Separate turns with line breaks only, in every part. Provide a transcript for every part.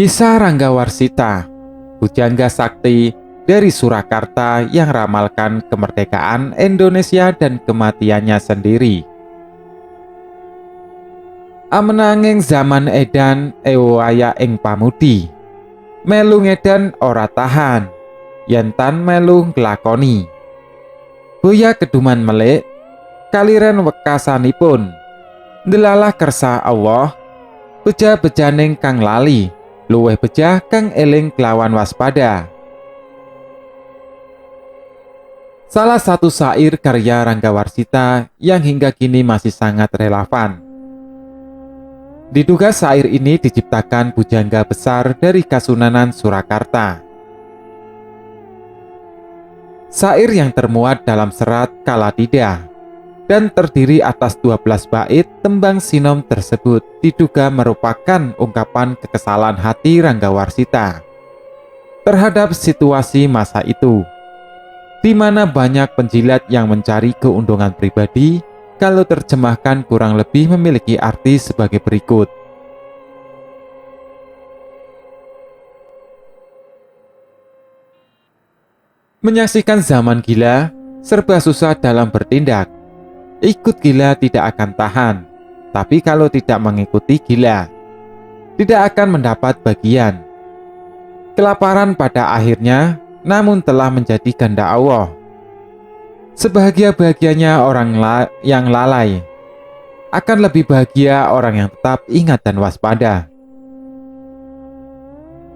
Kisah Ranggawarsita, pujangga sakti dari Surakarta yang ramalkan kemerdekaan Indonesia dan kematiannya sendiri. Amenanging zaman edan ewaya ing pamudi, melu ngedan ora tahan, yen tan melu nglakoni. Boya keduman melik, kaliren wekasanipun, ndelalah kersa Allah, beja-bejaning kang lali, luwih bejah kang eling kelawan waspada. Salah satu syair karya Ranggawarsita yang hingga kini masih sangat relevan. Diduga syair ini diciptakan pujangga besar dari Kasunanan Surakarta. Syair yang termuat dalam serat Kalatida dan terdiri atas 12 bait tembang sinom tersebut diduga merupakan ungkapan kekesalan hati Ranggawarsita terhadap situasi masa itu, di mana banyak penjilat yang mencari keuntungan pribadi. Kalau terjemahkan kurang lebih memiliki arti sebagai berikut. Menyaksikan zaman gila, serba susah dalam bertindak. Ikut gila tidak akan tahan, tapi kalau tidak mengikuti gila, tidak akan mendapat bagian. Kelaparan pada akhirnya, namun telah menjadi kehendak Allah. Sebahagia-bahagianya orang yang lalai, akan lebih bahagia orang yang tetap ingat dan waspada.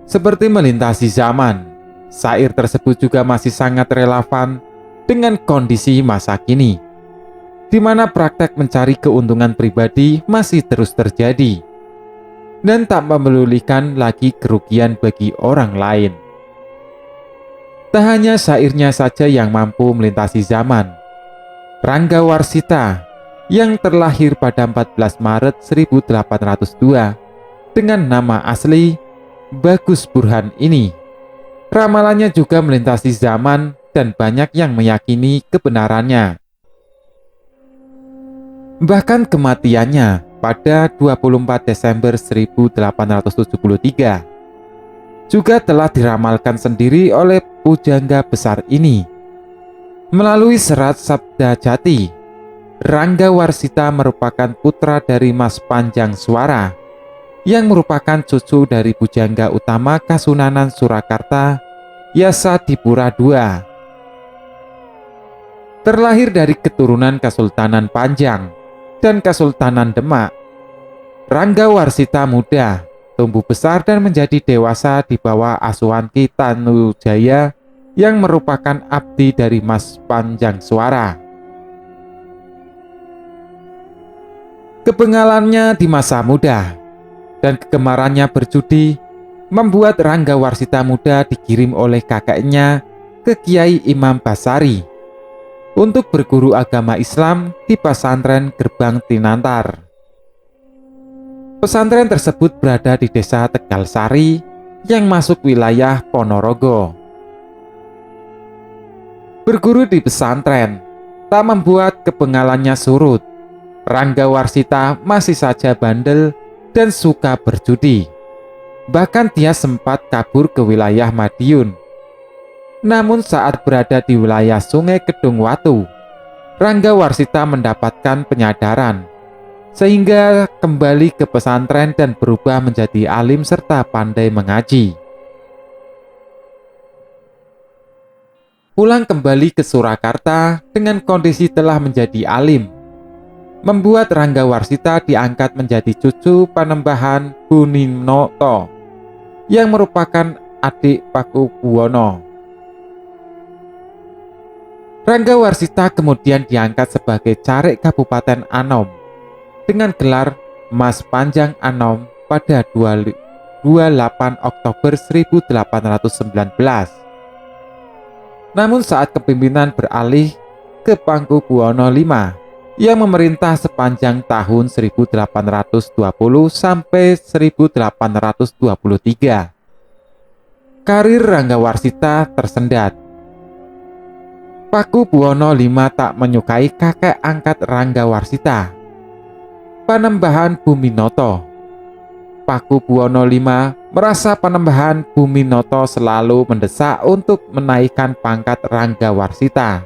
Seperti melintasi zaman, syair tersebut juga masih sangat relevan dengan kondisi masa kini, di mana praktek mencari keuntungan pribadi masih terus terjadi, dan tak memedulikan lagi kerugian bagi orang lain. Tak hanya syairnya saja yang mampu melintasi zaman. Ranggawarsita yang terlahir pada 14 Maret 1802 dengan nama asli Bagus Burhan ini, ramalannya juga melintasi zaman dan banyak yang meyakini kebenarannya. Bahkan kematiannya pada 24 Desember 1873 juga telah diramalkan sendiri oleh pujangga besar ini. Melalui serat Sabda Jati, Ranggawarsita merupakan putra dari Mas Panjang Suara, yang merupakan cucu dari pujangga utama Kasunanan Surakarta, Yasadipura II. Terlahir dari keturunan Kesultanan Panjang dan Kesultanan Demak, Ranggawarsita muda tumbuh besar dan menjadi dewasa di bawah asuhan Ki Tanujaya yang merupakan abdi dari Mas Panjang Suara. Kebengalannya di masa muda dan kegemarannya berjudi membuat Ranggawarsita muda dikirim oleh kakeknya ke Kiai Imam Basari untuk berguru agama Islam di pesantren Gerbang Tinantar. Pesantren tersebut berada di desa Tegalsari yang masuk wilayah Ponorogo. Berguru di pesantren tak membuat kebengalannya surut. Ranggawarsita masih saja bandel dan suka berjudi. Bahkan dia sempat kabur ke wilayah Madiun. Namun saat berada di wilayah Sungai Kedung Watu, Ranggawarsita mendapatkan penyadaran, sehingga kembali ke pesantren dan berubah menjadi alim serta pandai mengaji. Pulang kembali ke Surakarta dengan kondisi telah menjadi alim, membuat Ranggawarsita diangkat menjadi cucu Panembahan Buninoto yang merupakan adik Pakubuwono. Ranggawarsita kemudian diangkat sebagai Carik Kabupaten Anom dengan gelar Mas Panjang Anom pada 28 Oktober 1819. Namun saat kepemimpinan beralih ke Pakubuwono V yang memerintah sepanjang tahun 1820 sampai 1823, karir Ranggawarsita tersendat. Pakubuwono V tak menyukai kakek angkat Ranggawarsita, Panembahan Buminoto. Pakubuwono V merasa Panembahan Buminoto selalu mendesak untuk menaikkan pangkat Ranggawarsita.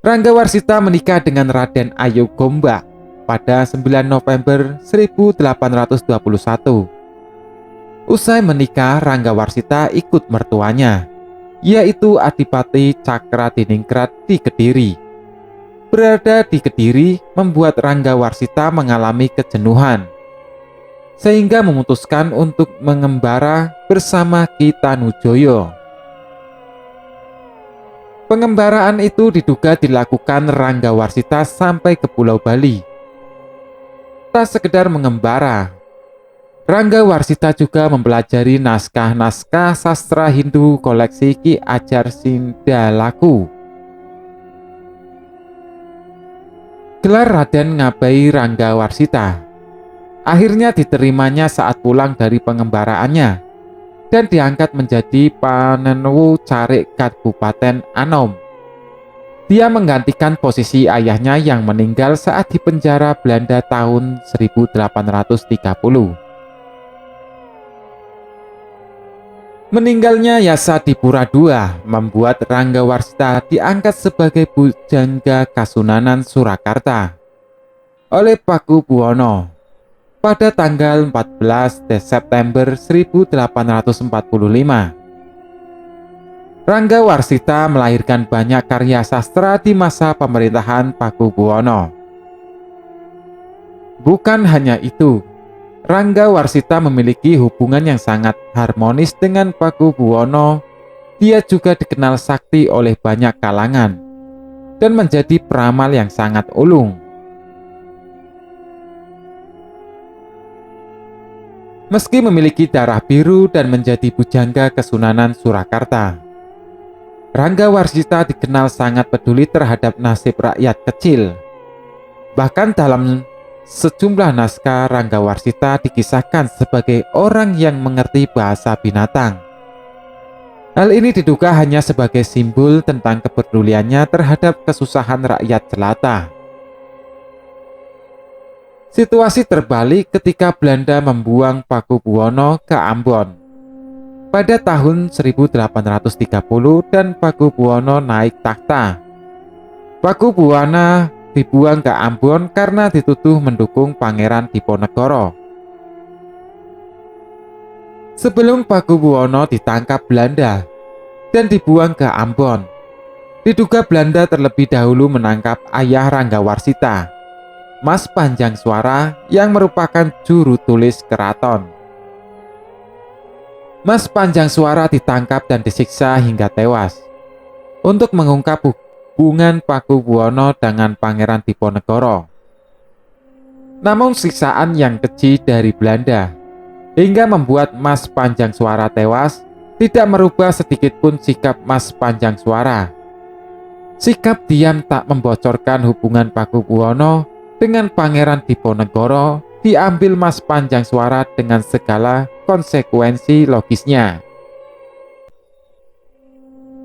Ranggawarsita menikah dengan Raden Ayu Gombak pada 9 November 1821. Usai menikah, Ranggawarsita ikut mertuanya, yaitu Adipati Cakradiningrat di Kediri. Berada di Kediri membuat Ranggawarsita mengalami kejenuhan, sehingga memutuskan untuk mengembara bersama Ki Tanujoyo. Pengembaraan itu diduga dilakukan Ranggawarsita sampai ke Pulau Bali. Tak sekedar mengembara, Ranggawarsita juga mempelajari naskah-naskah sastra Hindu koleksi Ki Ajar Sindalaku. Gelar Raden Ngabai Ranggawarsita akhirnya diterimanya saat pulang dari pengembaraannya dan diangkat menjadi Panenwu Carik Kabupaten Anom. Dia menggantikan posisi ayahnya yang meninggal saat dipenjara Belanda tahun 1830. Meninggalnya Yasadipura II membuat Ranggawarsita diangkat sebagai Bujangga Kasunanan Surakarta oleh Pakubuwono pada tanggal 14 September 1845. Ranggawarsita melahirkan banyak karya sastra di masa pemerintahan Pakubuwono. Bukan hanya itu, Ranggawarsita memiliki hubungan yang sangat harmonis dengan Pakubuwono. Dia juga dikenal sakti oleh banyak kalangan dan menjadi peramal yang sangat ulung. Meski memiliki darah biru dan menjadi Bujangga Kesunanan Surakarta, Ranggawarsita dikenal sangat peduli terhadap nasib rakyat kecil. Bahkan dalam sejumlah naskah, Ranggawarsita dikisahkan sebagai orang yang mengerti bahasa binatang. Hal ini diduga hanya sebagai simbol tentang kepeduliannya terhadap kesusahan rakyat jelata. Situasi terbalik ketika Belanda membuang Pakubuwono ke Ambon pada tahun 1830 dan Pakubuwono naik takhta. Pakubuwono dibuang ke Ambon karena dituduh mendukung Pangeran Diponegoro. Sebelum Pakubuwono ditangkap Belanda dan dibuang ke Ambon, diduga Belanda terlebih dahulu menangkap ayah Ranggawarsita, Mas Panjangsuara, yang merupakan juru tulis keraton. Mas Panjangsuara ditangkap dan disiksa hingga tewas untuk mengungkap hubungan Pakubuwono dengan Pangeran Diponegoro. Namun siksaan yang keji dari Belanda hingga membuat Mas Panjangsuara tewas tidak merubah sedikitpun sikap Mas Panjangsuara. Sikap diam tak membocorkan hubungan Pakubuwono dengan Pangeran Diponegoro diambil Mas Panjangsuara dengan segala konsekuensi logisnya.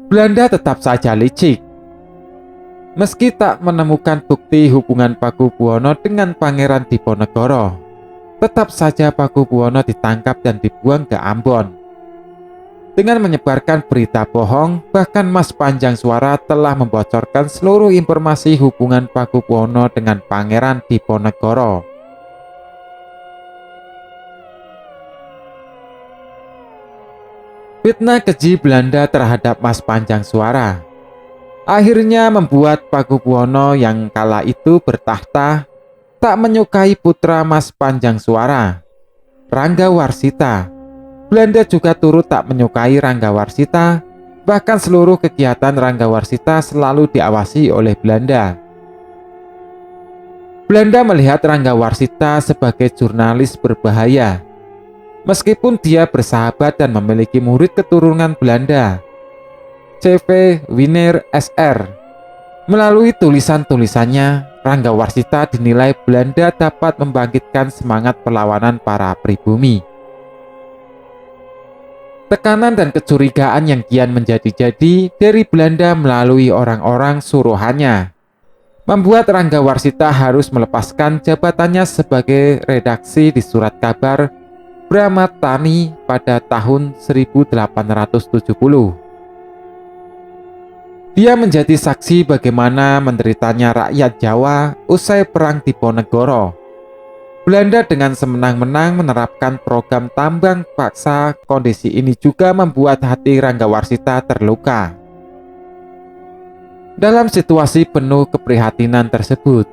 Belanda tetap saja licik. Meski tak menemukan bukti hubungan Pakubuwono dengan Pangeran Diponegoro, tetap saja Pakubuwono ditangkap dan dibuang ke Ambon. Dengan menyebarkan berita bohong, bahkan Mas Panjangsuara telah membocorkan seluruh informasi hubungan Pakubuwono dengan Pangeran Diponegoro. Fitnah keji Belanda terhadap Mas Panjangsuara akhirnya membuat Pakubuwono yang kala itu bertahta tak menyukai putra Mas Panjangsuara, Ranggawarsita. Belanda juga turut tak menyukai Ranggawarsita, bahkan seluruh kegiatan Ranggawarsita selalu diawasi oleh Belanda. Belanda melihat Ranggawarsita sebagai jurnalis berbahaya, meskipun dia bersahabat dan memiliki murid keturunan Belanda, C.V. Wiener Sr. Melalui tulisan-tulisannya, Ranggawarsita dinilai Belanda dapat membangkitkan semangat perlawanan para pribumi. Tekanan dan kecurigaan yang kian menjadi-jadi dari Belanda melalui orang-orang suruhannya membuat Rangga Warsita harus melepaskan jabatannya sebagai redaksi di Surat Kabar Bramatani pada tahun 1870. Dia menjadi saksi bagaimana menderitanya rakyat Jawa usai Perang Diponegoro. Belanda dengan semenang-menang menerapkan program tambang paksa. Kondisi ini juga membuat hati Rangga Warsita terluka. Dalam situasi penuh keprihatinan tersebut,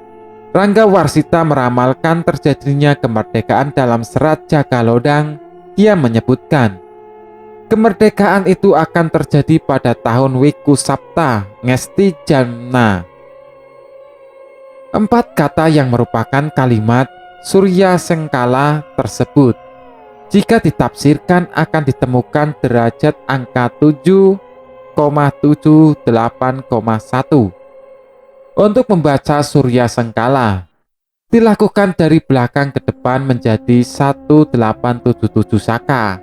Rangga Warsita meramalkan terjadinya kemerdekaan dalam serat Jagalodang. Dia menyebutkan, kemerdekaan itu akan terjadi pada tahun Wiku Sapta Ngesti Janna. 4 kata yang merupakan kalimat Surya Sengkala tersebut, jika ditafsirkan akan ditemukan derajat angka 7,78,1. Untuk membaca Surya Sengkala, dilakukan dari belakang ke depan menjadi 1877 Saka,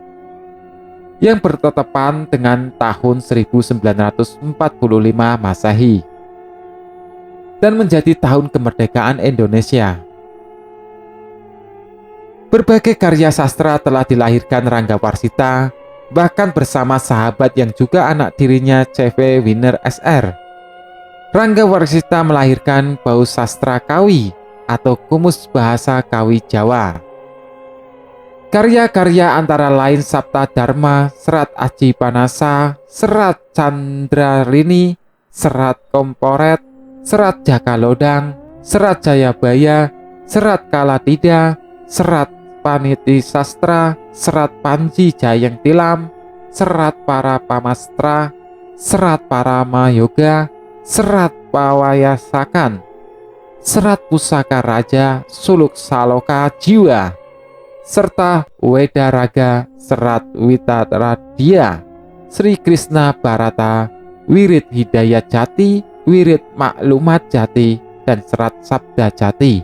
yang bertepatan dengan tahun 1945 Masehi, dan menjadi tahun kemerdekaan Indonesia. Berbagai karya sastra telah dilahirkan Rangga Warsita, bahkan bersama sahabat yang juga anak tirinya C.V. Wiener Sr. Rangga Warsita melahirkan Bau Sastra Kawi atau Kumus Bahasa Kawi Jawa. Karya-karya antara lain Sabta Dharma, Serat Aji Panasa, Serat Candrarini, Serat Komporet, Serat Jagalodang, Serat Jayabaya, Serat Kalatida, Serat Paniti Sastra, Serat Panji Jayeng Tilam, Serat Para Pamastra, Serat Paramayoga, Serat Pawayasakan, Serat Pusaka Raja, Suluk Saloka Jiwa, serta Wedaraga, Serat Witaradia, Sri Krishna Bharata, Wirid Hidayat Jati, Wirid Maklumat Jati, dan Serat Sabda Jati.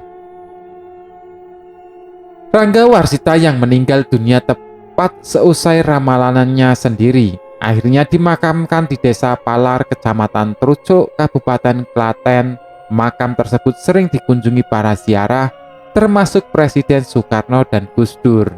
Rangga Warsita yang meninggal dunia tepat seusai ramalannya sendiri, akhirnya dimakamkan di Desa Palar, Kecamatan Trucuk, Kabupaten Klaten. Makam tersebut sering dikunjungi para ziarah, termasuk Presiden Soekarno dan Gus Dur.